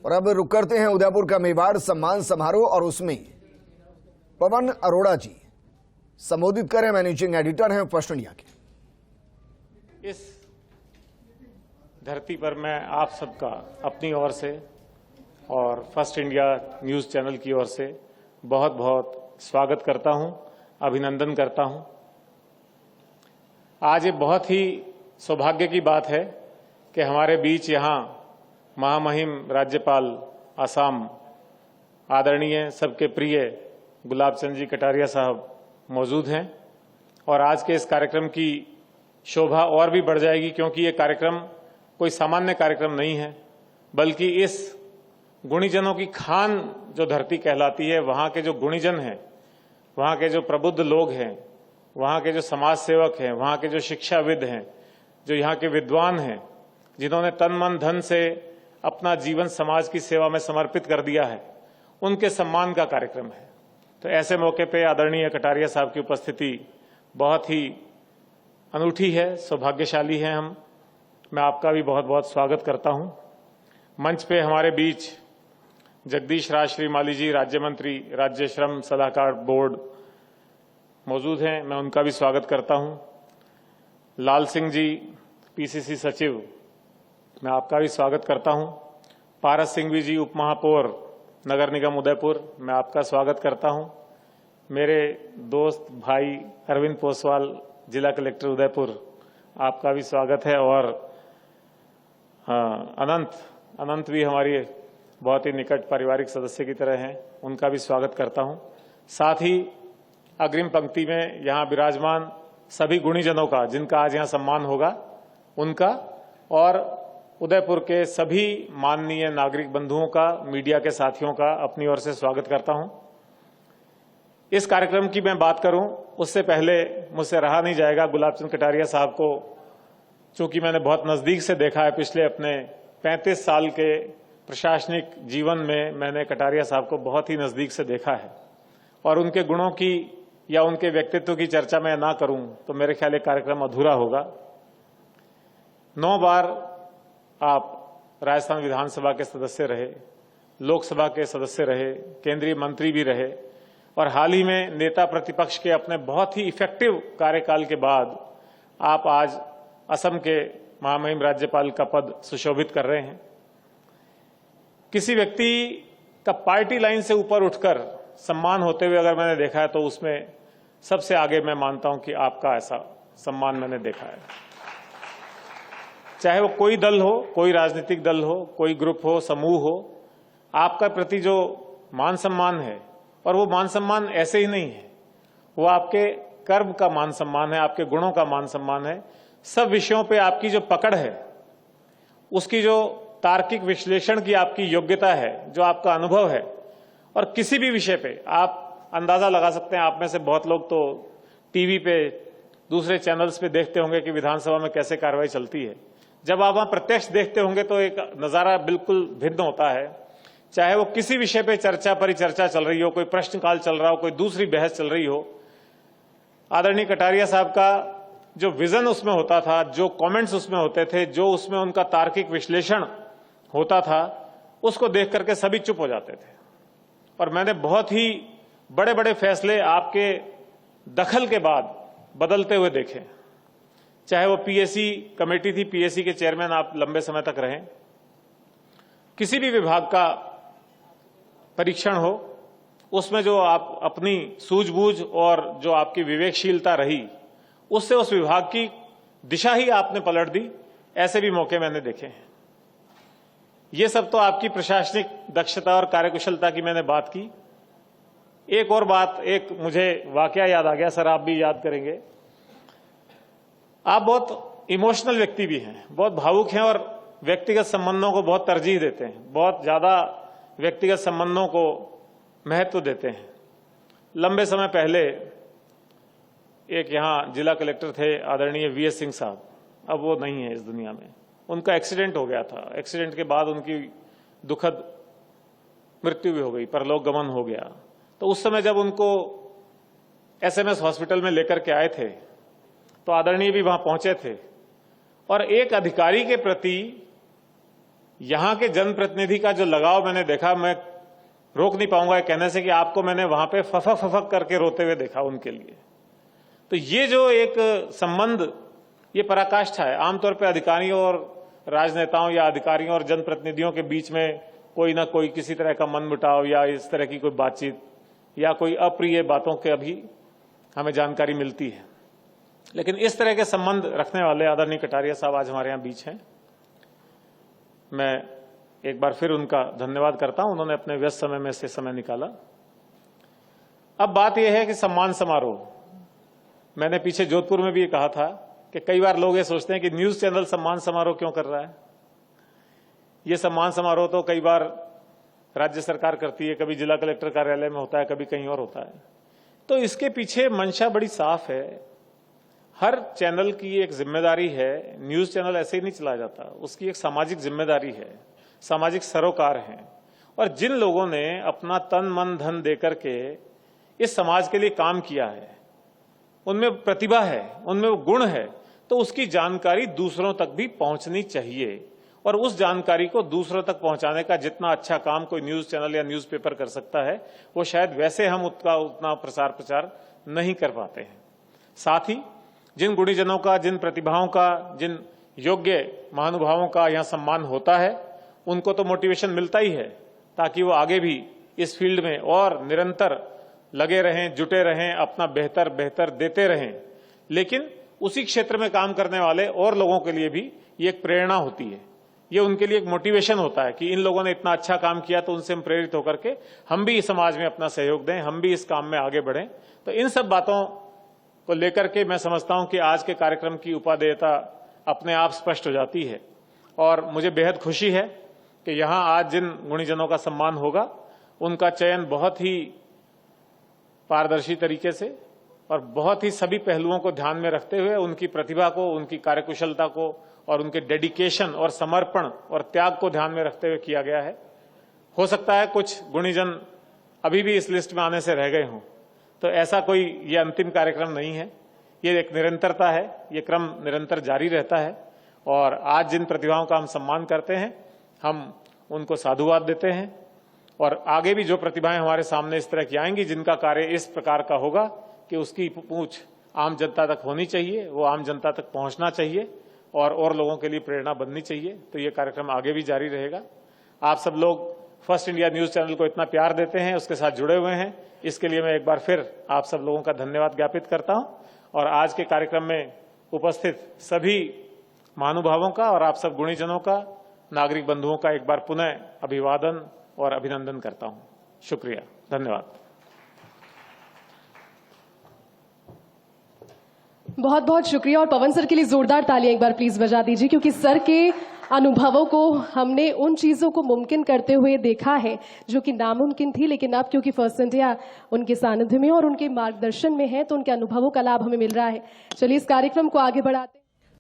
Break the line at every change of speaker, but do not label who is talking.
और अब रुक करते हैं उदयपुर का मेवाड़ सम्मान समारोह और उसमें पवन अरोड़ा जी संबोधित करें। मैनेजिंग एडिटर हैं फर्स्ट इंडिया के।
इस धरती पर मैं आप सबका अपनी ओर से और फर्स्ट इंडिया न्यूज़ चैनल की ओर से बहुत बहुत स्वागत करता हूं, अभिनंदन करता हूं। आज ये बहुत ही सौभाग्य की बात है कि हमारे बीच यहाँ महामहिम राज्यपाल आसाम आदरणीय सबके प्रिय गुलाब चंद जी कटारिया साहब मौजूद हैं और आज के इस कार्यक्रम की शोभा और भी बढ़ जाएगी, क्योंकि ये कार्यक्रम कोई सामान्य कार्यक्रम नहीं है, बल्कि इस गुणीजनों की खान जो धरती कहलाती है, वहाँ के जो गुणीजन हैं, वहाँ के जो प्रबुद्ध लोग हैं, वहाँ के जो समाज सेवक हैं, वहाँ के जो शिक्षाविद हैं, जो यहाँ के विद्वान हैं, जिन्होंने तन मन धन से अपना जीवन समाज की सेवा में समर्पित कर दिया है, उनके सम्मान का कार्यक्रम है। तो ऐसे मौके पे आदरणीय कटारिया साहब की उपस्थिति बहुत ही अनूठी है, सौभाग्यशाली है हम। मैं आपका भी बहुत बहुत स्वागत करता हूं। मंच पे हमारे बीच जगदीश राज श्रीमाली जी राज्य मंत्री, राज्य श्रम सलाहकार बोर्ड मौजूद हैं, मैं उनका भी स्वागत करता हूं। लाल सिंह जी पीसीसी सचिव, मैं आपका भी स्वागत करता हूं। पारस सिंह जी उप महापौर नगर निगम उदयपुर, मैं आपका स्वागत करता हूं। मेरे दोस्त भाई अरविंद पोसवाल जिला कलेक्टर उदयपुर, आपका भी स्वागत है। और अनंत भी हमारी बहुत ही निकट पारिवारिक सदस्य की तरह हैं, उनका भी स्वागत करता हूं। साथ ही अग्रिम पंक्ति में यहाँ विराजमान सभी गुणीजनों का, जिनका आज यहाँ सम्मान होगा, उनका और उदयपुर के सभी माननीय नागरिक बंधुओं का, मीडिया के साथियों का अपनी ओर से स्वागत करता हूं। इस कार्यक्रम की मैं बात करूं उससे पहले मुझसे रहा नहीं जाएगा गुलाब चंद कटारिया साहब को, चूंकि मैंने बहुत नजदीक से देखा है पिछले अपने 35 साल के प्रशासनिक जीवन में, मैंने कटारिया साहब को बहुत ही नजदीक से देखा है और उनके गुणों की या उनके व्यक्तित्व की चर्चा मैं ना करूं तो मेरे ख्याल ये कार्यक्रम अधूरा होगा। 9 बार आप राजस्थान विधानसभा के सदस्य रहे, लोकसभा के सदस्य रहे, केंद्रीय मंत्री भी रहे और हाल ही में नेता प्रतिपक्ष के अपने बहुत ही इफेक्टिव कार्यकाल के बाद आप आज असम के महामहिम राज्यपाल का पद सुशोभित कर रहे हैं। किसी व्यक्ति का पार्टी लाइन से ऊपर उठकर सम्मान होते हुए अगर मैंने देखा है तो उसमें सबसे आगे मैं मानता हूं कि आपका ऐसा सम्मान मैंने देखा है। चाहे वो कोई दल हो, कोई राजनीतिक दल हो, कोई ग्रुप हो, समूह हो, आपका प्रति जो मान सम्मान है, और वो मान सम्मान ऐसे ही नहीं है, वो आपके कर्म का मान सम्मान है, आपके गुणों का मान सम्मान है। सब विषयों पे आपकी जो पकड़ है, उसकी जो तार्किक विश्लेषण की आपकी योग्यता है, जो आपका अनुभव है, और किसी भी विषय पे आप अंदाजा लगा सकते हैं। आप में से बहुत लोग तो टीवी पे, दूसरे चैनल्स पे देखते होंगे कि विधानसभा में कैसे कार्रवाई चलती है। जब आप वहां प्रत्यक्ष देखते होंगे तो एक नजारा बिल्कुल भिन्न होता है। चाहे वो किसी विषय पे चर्चा परिचर्चा चल रही हो, कोई प्रश्नकाल चल रहा हो, कोई दूसरी बहस चल रही हो, आदरणीय कटारिया साहब का जो विजन उसमें होता था, जो कमेंट्स उसमें होते थे, जो उसमें उनका तार्किक विश्लेषण होता था, उसको देख करके सभी चुप हो जाते थे। और मैंने बहुत ही बड़े बड़े फैसले आपके दखल के बाद बदलते हुए देखे। चाहे वो पीएससी कमेटी थी, पीएससी के चेयरमैन आप लंबे समय तक रहे, किसी भी विभाग का परीक्षण हो, उसमें जो आप अपनी सूझबूझ और जो आपकी विवेकशीलता रही, उससे उस विभाग की दिशा ही आपने पलट दी। ऐसे भी मौके मैंने देखे हैं। ये सब तो आपकी प्रशासनिक दक्षता और कार्यकुशलता की मैंने बात की। एक और बात, एक मुझे वाकया याद आ गया, सर आप भी याद करेंगे। आप बहुत इमोशनल व्यक्ति भी हैं, बहुत भावुक हैं और व्यक्तिगत संबंधों को बहुत तरजीह देते हैं, बहुत ज्यादा व्यक्तिगत संबंधों को महत्व देते हैं। लंबे समय पहले एक यहाँ जिला कलेक्टर थे आदरणीय वीएस सिंह साहब, अब वो नहीं है इस दुनिया में। उनका एक्सीडेंट हो गया था, एक्सीडेंट के बाद उनकी दुखद मृत्यु भी हो गई, परलोक गमन हो गया। तो उस समय जब उनको एसएमएस हॉस्पिटल में लेकर के आए थे तो आदरणीय भी वहां पहुंचे थे और एक अधिकारी के प्रति यहां के जनप्रतिनिधि का जो लगाव मैंने देखा, मैं रोक नहीं पाऊंगा कहने से कि आपको मैंने वहां पे फफक फफक करके रोते हुए देखा उनके लिए। तो ये जो एक संबंध, ये पराकाष्ठा है। आमतौर पर अधिकारियों और राजनेताओं या अधिकारियों और जनप्रतिनिधियों के बीच में कोई ना कोई किसी तरह का मनमुटाव या इस तरह की कोई बातचीत या कोई अप्रिय बातों के अभी हमें जानकारी मिलती है, लेकिन इस तरह के संबंध रखने वाले आदरणीय कटारिया साहब आज हमारे यहां बीच हैं। मैं एक बार फिर उनका धन्यवाद करता हूं, उन्होंने अपने व्यस्त समय में से समय निकाला। अब बात यह है कि सम्मान समारोह, मैंने पीछे जोधपुर में भी ये कहा था कि कई बार लोग ये सोचते हैं कि न्यूज चैनल सम्मान समारोह क्यों कर रहा है। ये सम्मान समारोह तो कई बार राज्य सरकार करती है, कभी जिला कलेक्टर कार्यालय में होता है, कभी कहीं और होता है। तो इसके पीछे मंशा बड़ी साफ है। हर चैनल की एक जिम्मेदारी है, न्यूज चैनल ऐसे ही नहीं चलाया जाता, उसकी एक सामाजिक जिम्मेदारी है, सामाजिक सरोकार है। और जिन लोगों ने अपना तन मन धन देकर के इस समाज के लिए काम किया है, उनमें प्रतिभा है, उनमें वो गुण है, तो उसकी जानकारी दूसरों तक भी पहुंचनी चाहिए। और उस जानकारी को दूसरों तक पहुंचाने का जितना अच्छा काम कोई न्यूज चैनल या न्यूज़पेपर कर सकता है, वो शायद वैसे हम उतना प्रसार प्रचार नहीं कर पाते हैं। साथ ही जिन गुणीजनों का, जिन प्रतिभाओं का, जिन योग्य महानुभावों का यहाँ सम्मान होता है, उनको तो मोटिवेशन मिलता ही है ताकि वो आगे भी इस फील्ड में और निरंतर लगे रहें, जुटे रहें, अपना बेहतर बेहतर देते रहें। लेकिन उसी क्षेत्र में काम करने वाले और लोगों के लिए भी ये एक प्रेरणा होती है, ये उनके लिए एक मोटिवेशन होता है कि इन लोगों ने इतना अच्छा काम किया तो उनसे हम प्रेरित होकर के हम भी इस समाज में अपना सहयोग दें, हम भी इस काम में आगे बढ़ें। तो इन सब बातों को लेकर के मैं समझता हूं कि आज के कार्यक्रम की उपादेयता अपने आप स्पष्ट हो जाती है। और मुझे बेहद खुशी है कि यहां आज जिन गुणीजनों का सम्मान होगा, उनका चयन बहुत ही पारदर्शी तरीके से और बहुत ही सभी पहलुओं को ध्यान में रखते हुए, उनकी प्रतिभा को, उनकी कार्यकुशलता को और उनके डेडिकेशन और समर्पण और त्याग को ध्यान में रखते हुए किया गया है। हो सकता है कुछ गुणीजन अभी भी इस लिस्ट में आने से रह गए हों, तो ऐसा कोई ये अंतिम कार्यक्रम नहीं है, ये एक निरंतरता है, ये क्रम निरंतर जारी रहता है। और आज जिन प्रतिभाओं का हम सम्मान करते हैं, हम उनको साधुवाद देते हैं। और आगे भी जो प्रतिभाएं हमारे सामने इस तरह की आएंगी, जिनका कार्य इस प्रकार का होगा कि उसकी पूछ आम जनता तक होनी चाहिए, वो आम जनता तक पहुंचना चाहिए और लोगों के लिए प्रेरणा बननी चाहिए, तो ये कार्यक्रम आगे भी जारी रहेगा। आप सब लोग फर्स्ट इंडिया न्यूज चैनल को इतना प्यार देते हैं, उसके साथ जुड़े हुए हैं, इसके लिए मैं एक बार फिर आप सब लोगों का धन्यवाद ज्ञापित करता हूं। और आज के कार्यक्रम में उपस्थित सभी महानुभावों का और आप सब गुणीजनों का, नागरिक बंधुओं का एक बार पुनः अभिवादन और अभिनंदन करता हूं। शुक्रिया, धन्यवाद।
बहुत बहुत शुक्रिया। और पवन सर के लिए जोरदार तालियां एक बार प्लीज बजा दीजिए, क्योंकि सर के अनुभवों को हमने उन चीजों को मुमकिन करते हुए देखा है जो कि नामुमकिन थी, लेकिन अब क्योंकि फर्स्ट इंडिया उनके सानिध्य में और उनके मार्गदर्शन में है, तो उनके अनुभवों का लाभ हमें मिल रहा है। चलिए इस कार्यक्रम को आगे बढ़ाते